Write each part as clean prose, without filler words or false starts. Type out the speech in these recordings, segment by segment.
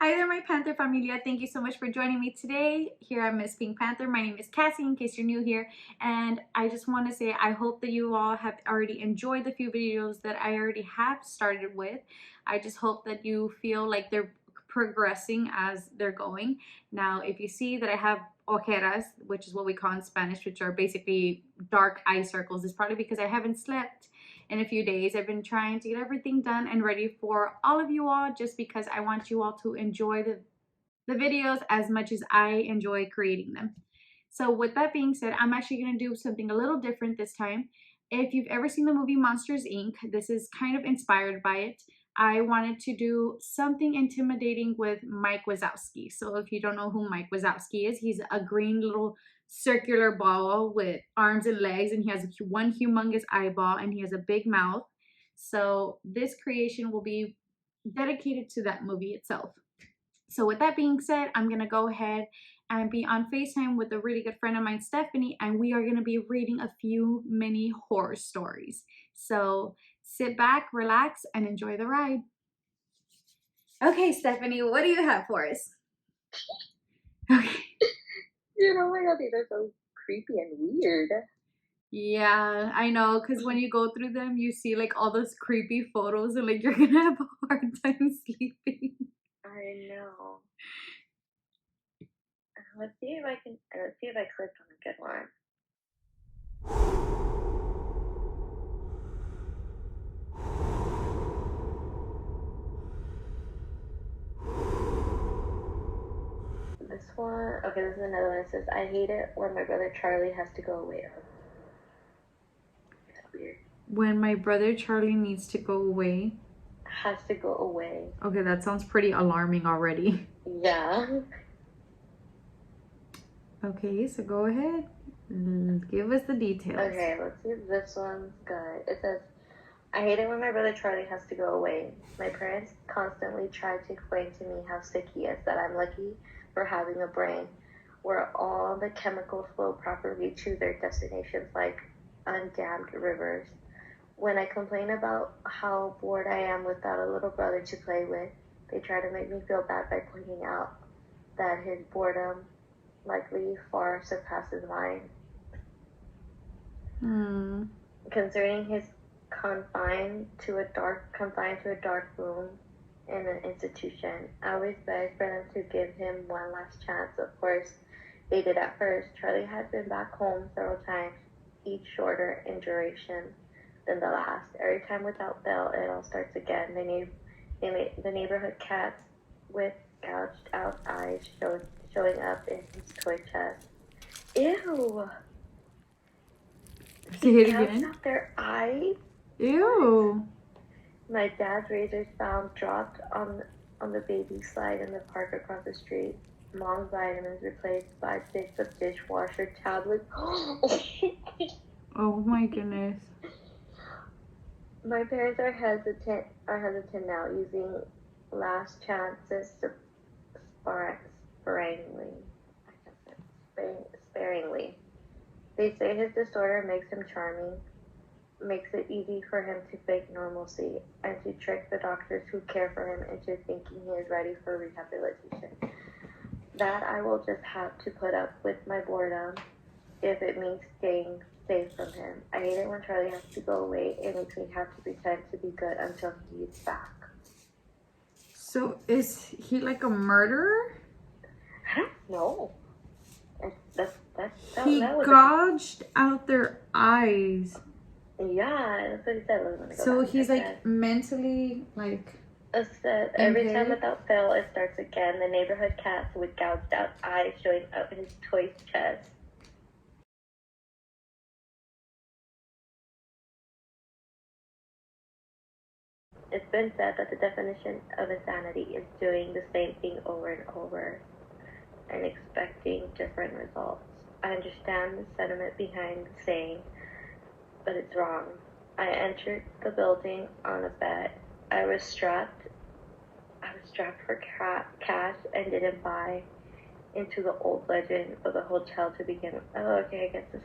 Hi there, my Panther familia. Thank you so much for joining me today here at Miss Pink Panther. My name is Cassie, in case you're new here. And I just want to say I hope that you all have already enjoyed the few videos that I already have started with. I just hope that you feel like they're progressing as they're going. Now, if you see that I have ojeras, which is what we call in Spanish, which are basically dark eye circles, it's probably because I haven't slept in a few days. I've been trying to get everything done and ready for all of you all, just because I want you all to enjoy the videos as much as I enjoy creating them. So with that being said, I'm actually going to do something a little different this time. If you've ever seen the movie Monsters Inc., this is kind of inspired by it. I wanted to do something intimidating with Mike Wazowski. So if you don't know who Mike Wazowski is, he's a green little circular ball with arms and legs, and he has one humongous eyeball, and he has a big mouth. So this creation will be dedicated to that movie itself. So with that being said, I'm going to go ahead and be on FaceTime with a really good friend of mine, Stephanie, and we are going to be reading a few mini horror stories. So sit back, relax, and enjoy the ride. Okay, Stephanie, what do you have for us? Okay. Dude, oh my god, these are so creepy and weird. Yeah, I know, because when you go through them, you see like all those creepy photos and like you're going to have a hard time sleeping. I know. Let's see if I click on a good one. This one, okay, this is another one. It says, I hate it when my brother Charlie has to go away. That's weird. When my brother Charlie needs to go away. Has to go away. Okay, that sounds pretty alarming already. Yeah. Okay, so go ahead. Give us the details. Okay, let's see if this one's good. It says, I hate it when my brother Charlie has to go away. My parents constantly try to explain to me how sick he is, that I'm lucky for having a brain where all the chemicals flow properly to their destinations like undammed rivers. When I complain about how bored I am without a little brother to play with, they try to make me feel bad by pointing out that his boredom likely far surpasses mine. Concerning his confined to a dark room in an institution, I always beg for them to give him one last chance. Of course, they did at first. Charlie had been back home several times, each shorter in duration than the last. Every time without fail, it all starts again. The neighborhood cats with gouged out eyes showing up in his toy chest. Ew! Say it Gouged again. out their eyes? Ew. My dad's razors found dropped on the baby slide in the park across the street. Mom's vitamins replaced by sticks of dishwasher tablets. Oh my goodness. My parents are hesitant now, using last chances sparingly. They say his disorder makes him charming, makes it easy for him to fake normalcy and to trick the doctors who care for him into thinking he is ready for rehabilitation. That I will just have to put up with my boredom if it means staying safe from him. I hate it when Charlie has to go away. It makes me have to pretend to be good until he is back. So is he like a murderer? I don't know. He gouged out their eyes. Yeah, that's what he said. So he's like mentally like. It said, every time without fail, it starts again. The neighborhood cats with gouged out eyes showing up in his toy's chest. It's been said that the definition of insanity is doing the same thing over and over and expecting different results. I understand the sentiment behind the saying, but it's wrong. I entered the building on a bet. I was strapped for cash and didn't buy into the old legend of the hotel to begin with. Oh, okay, I guess this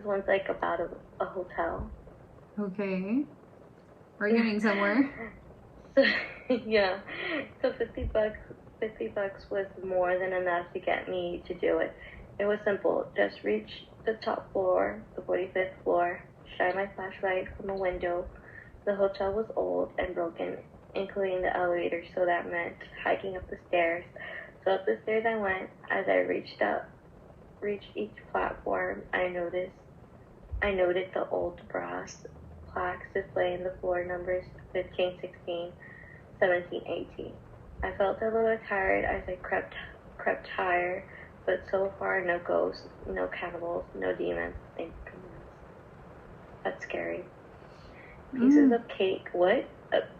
one's like about a hotel. Okay. We're getting somewhere. Yeah. So 50 bucks was more than enough to get me to do it. It was simple. Just reach the top floor, the 45th floor, shine my flashlight from a window. The hotel was old and broken, including the elevator, so that meant hiking up the stairs. So up the stairs I went. As I reached each platform, I noted the old brass plaques displaying the floor numbers 15, 16, 17, 18. I felt a little tired as I crept higher, but so far no ghosts, no cannibals, no demons. Thank goodness. That's scary. Pieces of cake. What?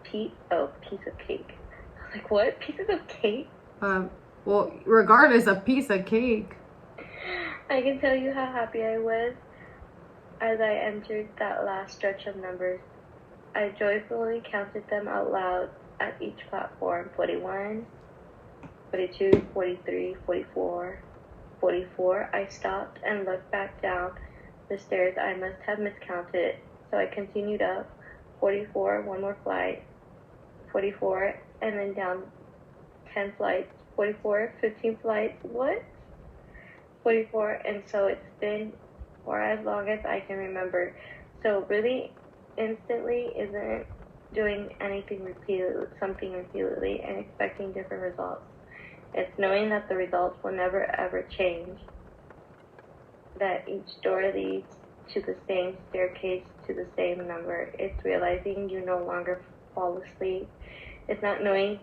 Piece of cake. I was like, what? Pieces of cake? Well, regardless, a piece of cake. I can tell you how happy I was as I entered that last stretch of numbers. I joyfully counted them out loud at each platform. 41, 42, 43, 44, 44. I stopped and looked back down the stairs. I must have miscounted, so I continued up. 44, one more flight. 44, and then down 10 flights. 44, 15 flights. What? 44, and so it's been for as long as I can remember. So really, instantly isn't doing something repeatedly and expecting different results. It's knowing that the results will never ever change, that each door leads to the same staircase to the same number. It's realizing you no longer fall asleep. It's not knowing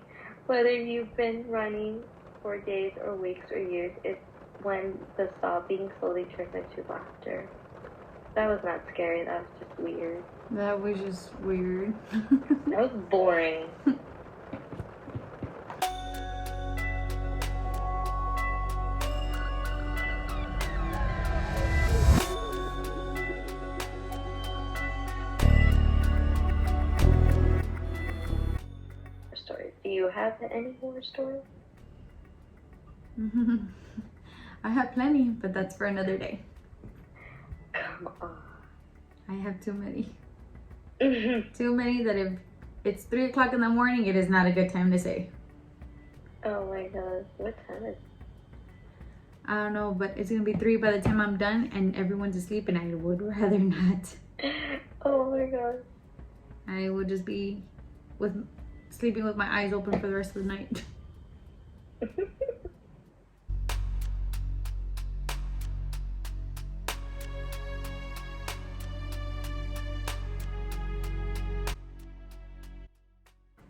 whether you've been running for days or weeks or years. It's when the sobbing slowly turns into laughter. That was not scary, that was just weird. That was just weird. That was boring. Story. Do you have any horror stories? I have plenty, but that's for another day. Come on. I have too many. Too many that if it's 3 o'clock in the morning, it is not a good time to say. Oh my god, what time is it? I don't know, but it's gonna be 3 by the time I'm done and everyone's asleep, and I would rather not. Oh my god. I would just be sleeping with my eyes open for the rest of the night.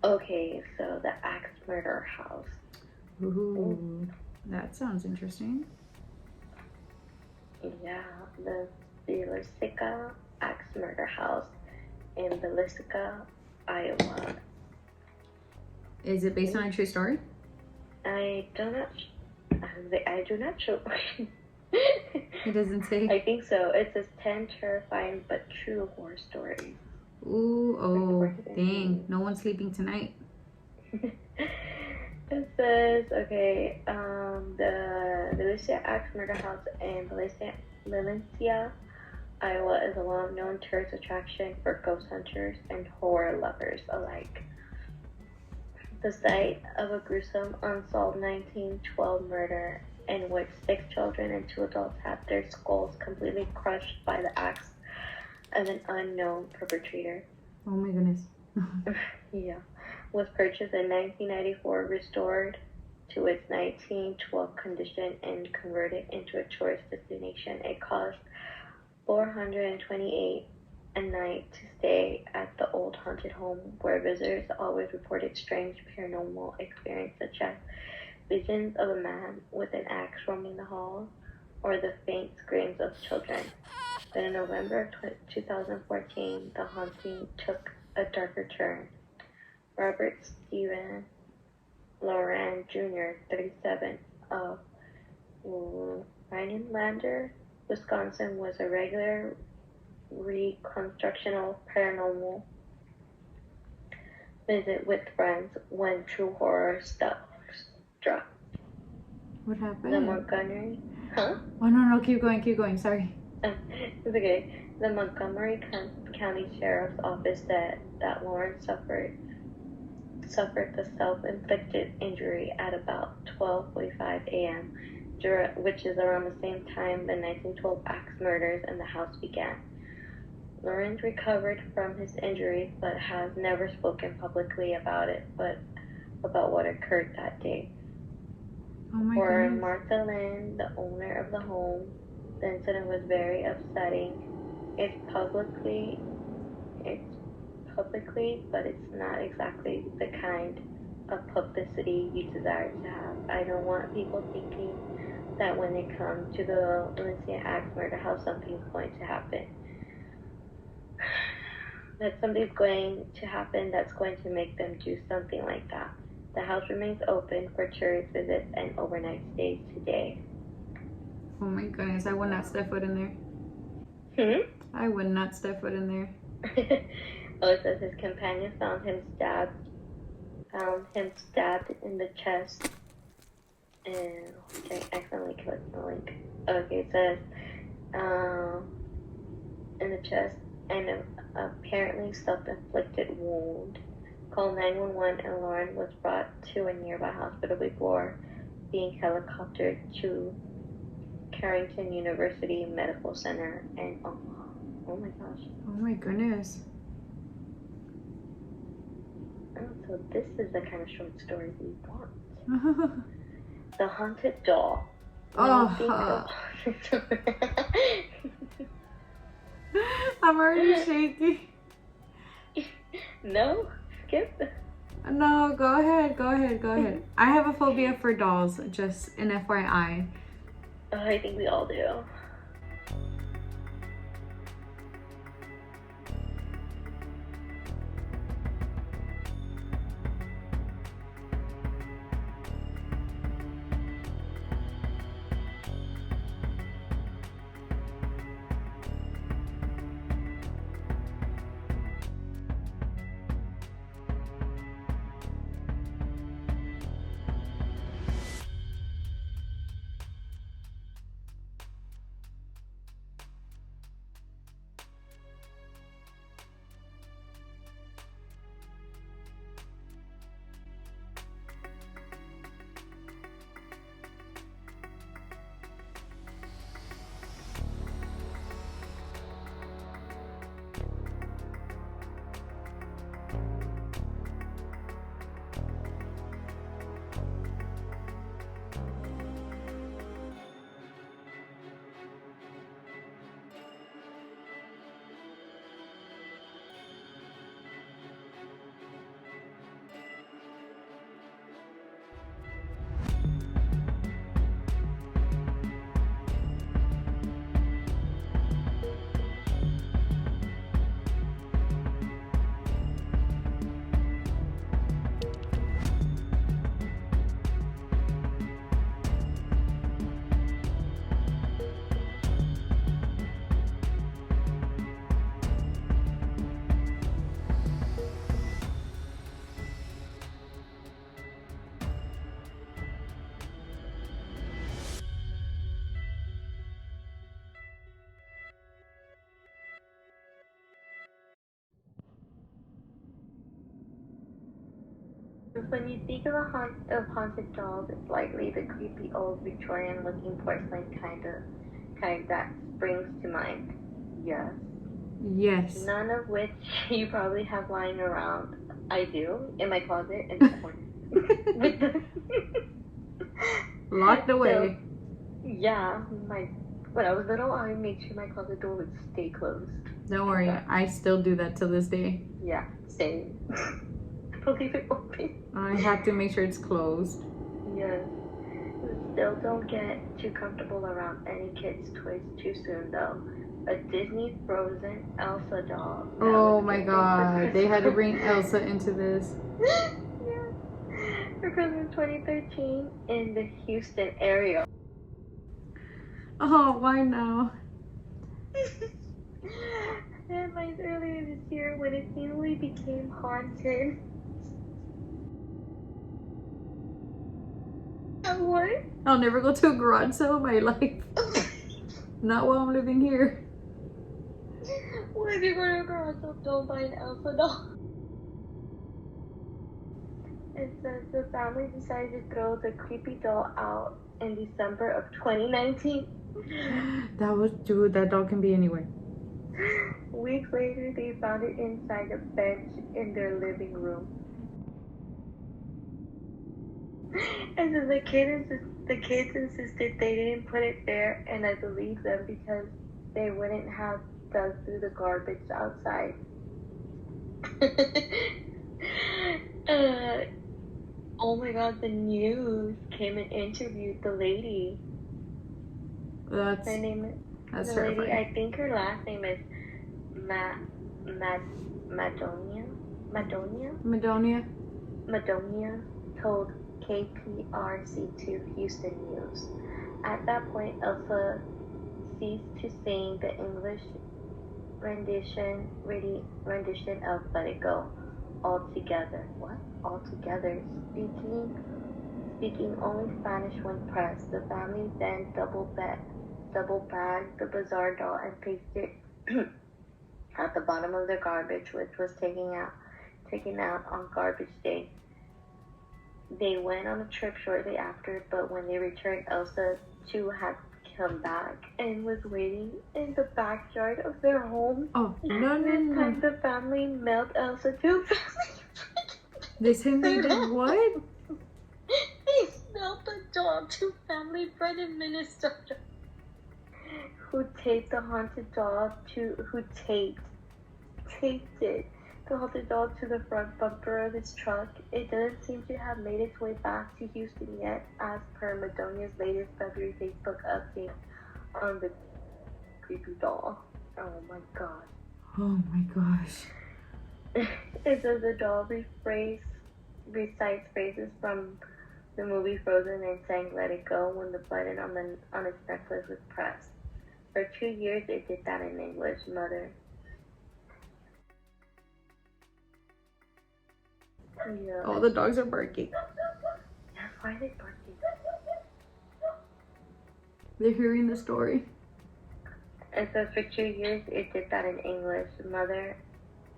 Okay, so the axe murder house. Ooh, that sounds interesting. Yeah, the Villisca axe murder house in Villisca, Iowa. Is it based on a true story? I do not know. It doesn't say. I think so. It says 10 terrifying but true horror stories. Ooh, oh, dang. No one's sleeping tonight. It says, okay, the Valencia Axe Murder House in Valencia, Iowa is a well-known tourist attraction for ghost hunters and horror lovers alike. The site of a gruesome unsolved 1912 murder in which 6 children and 2 adults had their skulls completely crushed by the axe of an unknown perpetrator. Oh my goodness. Yeah. Was purchased in 1994, restored to its 1912 condition, and converted into a tourist destination. It cost $428 a night to stay at the old haunted home, where visitors always reported strange paranormal experiences such as visions of a man with an axe roaming the halls or the faint screams of children. But in November of 2014, the haunting took a darker turn. Robert Stephen Loran Jr., 37, of Rhinelander, Wisconsin, was a regular reconstructional paranormal visit with friends when true horror struck. What happened? The Montgomery, huh? Oh no, keep going, sorry. It's okay. The Montgomery County Sheriff's Office said that Lawrence suffered suffered the self-inflicted injury at about 12:45 a.m., which is around the same time the 1912 axe murders in the house began. Lawrence recovered from his injuries but has never spoken publicly about it, but about what occurred that day. Oh my For goodness. Martha Lynn, the owner of the home, the incident was very upsetting. It's publicly, but it's not exactly the kind of publicity you desire to have. I don't want people thinking that when they come to the Lindsay Axe murder house, something's going to happen. That something's going to happen that's going to make them do something like that. The house remains open for tourist visits and overnight stays today. Oh my goodness, I would not step foot in there. I would not step foot in there. Oh, it says his companion found him stabbed in the chest. And I accidentally clicked the link. Okay, it says in the chest and an apparently self-inflicted wound. Called 911 and Lauren was brought to a nearby hospital before being helicoptered to Carrington University Medical Center. And oh my gosh. Oh my goodness. Oh, so this is the kind of short story we want. The haunted doll. Oh. I'm already shaking. No? Skip? No, go ahead. I have a phobia for dolls, just an FYI. Oh, I think we all do. When you think of haunted dolls, it's likely the creepy old Victorian-looking porcelain kind that springs to mind. Yes. Yes. None of which you probably have lying around. I do in my closet in the corner. Locked away. So, yeah, when I was little, I made sure my closet door would stay closed. Don't worry, I still do that till this day. Yeah, same. Don't leave it open. I have to make sure it's closed. Yes. Still don't get too comfortable around any kids' toys too soon, though. A Disney Frozen Elsa doll. Oh my god, they had to bring Elsa into this. Yeah. For Christmas 2013 in the Houston area. Oh, why now? Headlines earlier this year when it seemingly became haunted. What? I'll never go to a garage sale in my life. Not while I'm living here. What if you go to a garage sale, don't buy an Elsa doll? It says the family decided to throw the creepy doll out in December of 2019. Dude, that dog can be anywhere. Weeks later, they found it inside a bench in their living room. And then the kids insisted they didn't put it there, and I believe them because they wouldn't have dug through the garbage outside. Oh my god, the news came and interviewed the lady. That's Her name is that's the lady. terrifying. I think her last name is Madonia. Madonia told KPRC2 Houston News. At that point, Elsa ceased to sing the English rendition of Let It Go altogether. What? Altogether. Speaking only Spanish when pressed. The family then double-bagged the bizarre doll and placed it at the bottom of the garbage, which was taken out on garbage day. They went on a trip shortly after, but when they returned, Elsa too had come back and was waiting in the backyard of their home. Oh, no. This time the family mailed Elsa to This time they did what? They mailed the doll to family friend in Minnesota, who taped the haunted doll the haunted doll to the front bumper of his truck. It doesn't seem to have made its way back to Houston yet, as per Madonia's latest February Facebook update on the creepy doll. Oh my god. Oh my gosh. It says the doll recites phrases from the movie Frozen and sang Let It Go when the button on its necklace was pressed. For 2 years it did that in English, Mother. Yeah. All the dogs are barking. Yeah, why are they barking? They're hearing the story. It says for 2 years it did that in English, Mother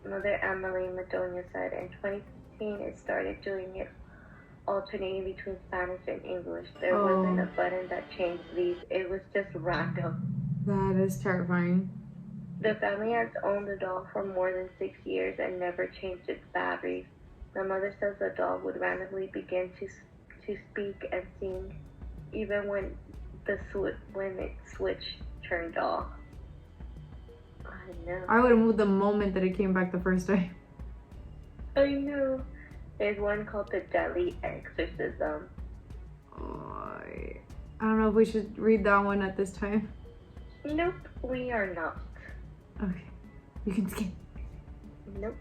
Emily Madonia said. In 2015 it started doing it alternating between Spanish and English. There wasn't a button that changed these. It was just random. That is terrifying. The family has owned the doll for more than 6 years and never changed its batteries. The mother says the doll would randomly begin to speak and sing, even when its switch turned off. I know. I would have moved the moment that it came back the first time. I know. There's one called the Deadly Exorcism. I don't know if we should read that one at this time. Nope, we are not. Okay, you can skip. Nope.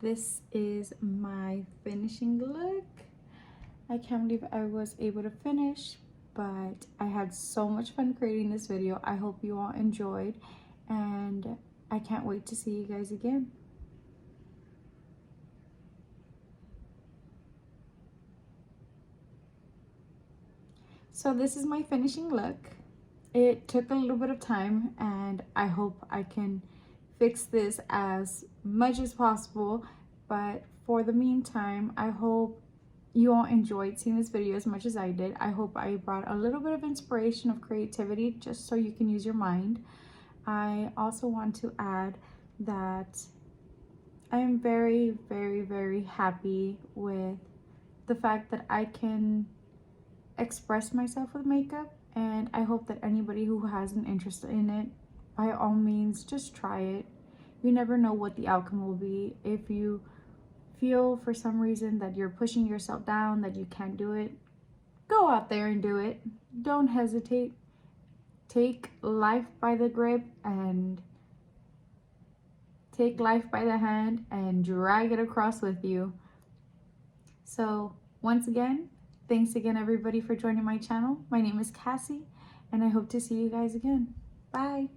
this is my finishing look. I can't believe I was able to finish, but I had so much fun creating this video. I hope you all enjoyed, and I can't wait to see you guys again. So this is my finishing look. It took a little bit of time, and I hope I can fix this as much as possible, but for the meantime, I hope you all enjoyed seeing this video as much as I did. I hope I brought a little bit of inspiration of creativity just so you can use your mind. I also want to add that I am very, very, very happy with the fact that I can express myself with makeup, and I hope that anybody who has an interest in it, by all means, just try it. You never know what the outcome will be. If you feel for some reason that you're pushing yourself down, that you can't do it, go out there and do it. Don't hesitate. Take life by the grip and take life by the hand and drag it across with you. So once again, thanks again everybody for joining my channel. My name is Cassie, and I hope to see you guys again. Bye.